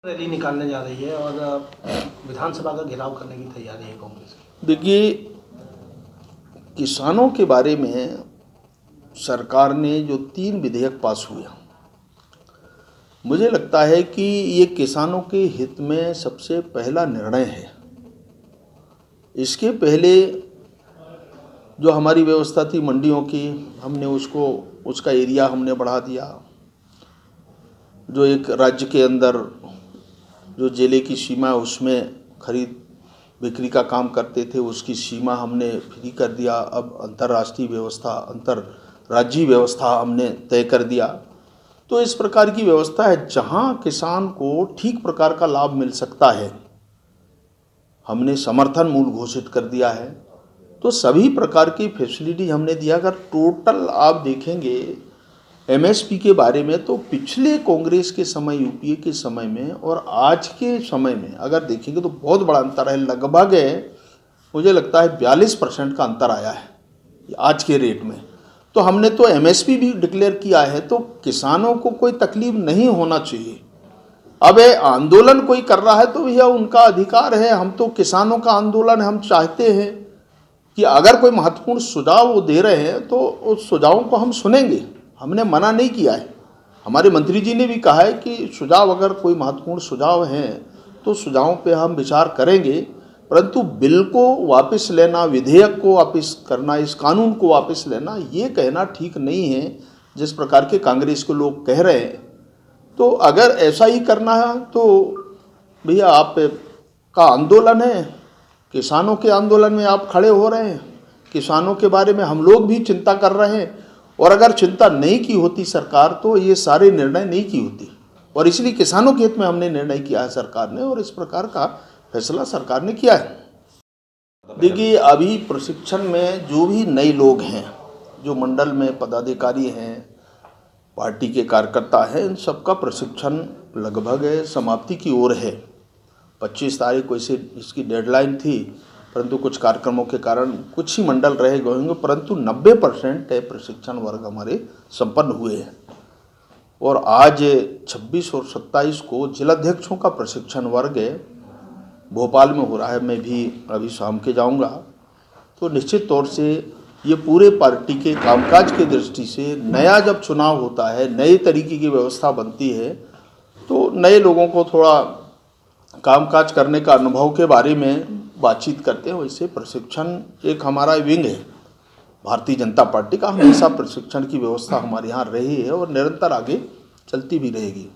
Rally निकालने जा रही है और विधानसभा का घेराव करने की तैयारी है कांग्रेस की। देखिए, किसानों के बारे में सरकार ने जो 3 विधेयक पास हुए, मुझे लगता है कि ये किसानों के हित में सबसे पहला निर्णय है। इसके पहले जो हमारी व्यवस्था थी मंडियों की, हमने उसका एरिया हमने बढ़ा दिया। जो एक राज्य के अंदर जो जिले की सीमा है उसमें खरीद बिक्री का काम करते थे, उसकी सीमा हमने फ्री कर दिया। अब अंतर्राष्ट्रीय व्यवस्था, अंतर्राज्यीय व्यवस्था हमने तय कर दिया। तो इस प्रकार की व्यवस्था है जहां किसान को ठीक प्रकार का लाभ मिल सकता है। हमने समर्थन मूल्य घोषित कर दिया है। तो सभी प्रकार की फैसिलिटी हमने दिया। अगर टोटल आप देखेंगे एमएसपी के बारे में, तो पिछले कांग्रेस के समय, यूपीए के समय में और आज के समय में अगर देखेंगे तो बहुत बड़ा अंतर है। लगभग मुझे लगता है 42% का अंतर आया है आज के रेट में। तो हमने तो एमएसपी भी डिक्लेयर किया है, तो किसानों को कोई तकलीफ नहीं होना चाहिए। अब आंदोलन कोई कर रहा है तो भैया उनका अधिकार है। हम तो किसानों का आंदोलन हम चाहते हैं कि अगर कोई महत्वपूर्ण सुझाव वो दे रहे हैं तो उस सुझावों को हम सुनेंगे। हमने मना नहीं किया है। हमारे मंत्री जी ने भी कहा है कि सुझाव, अगर कोई महत्वपूर्ण सुझाव हैं तो सुझावों पे हम विचार करेंगे, परंतु बिल को वापस लेना, विधेयक को वापस करना, इस कानून को वापस लेना, ये कहना ठीक नहीं है जिस प्रकार के कांग्रेस के लोग कह रहे हैं। तो अगर ऐसा ही करना है तो भैया आप का आंदोलन है, किसानों के आंदोलन में आप खड़े हो रहे हैं। किसानों के बारे में हम लोग भी चिंता कर रहे हैं, और अगर चिंता नहीं की होती सरकार तो ये सारे निर्णय नहीं की होती। और इसलिए किसानों के हित में हमने निर्णय किया है सरकार ने, और इस प्रकार का फैसला सरकार ने किया है। देखिए, अभी प्रशिक्षण में जो भी नए लोग हैं, जो मंडल में पदाधिकारी हैं, पार्टी के कार्यकर्ता हैं, इन सबका प्रशिक्षण लगभग समाप्ति की ओर है। 25 तारीख को इसकी डेडलाइन थी, परंतु कुछ कार्यक्रमों के कारण कुछ ही मंडल रह गए होंगे, परंतु 90% प्रशिक्षण वर्ग हमारे संपन्न हुए हैं। और आज 26 और 27 को जिलाध्यक्षों का प्रशिक्षण वर्ग भोपाल में हो रहा है। मैं भी अभी शाम के जाऊंगा। तो निश्चित तौर से ये पूरे पार्टी के कामकाज की दृष्टि से नया जब चुनाव होता है, नए तरीके की व्यवस्था बनती है, तो नए लोगों को थोड़ा कामकाज करने का अनुभव के बारे में बातचीत करते हैं। वैसे प्रशिक्षण एक हमारा विंग है भारतीय जनता पार्टी का। हमेशा प्रशिक्षण की व्यवस्था हमारे यहाँ रही है और निरंतर आगे चलती भी रहेगी।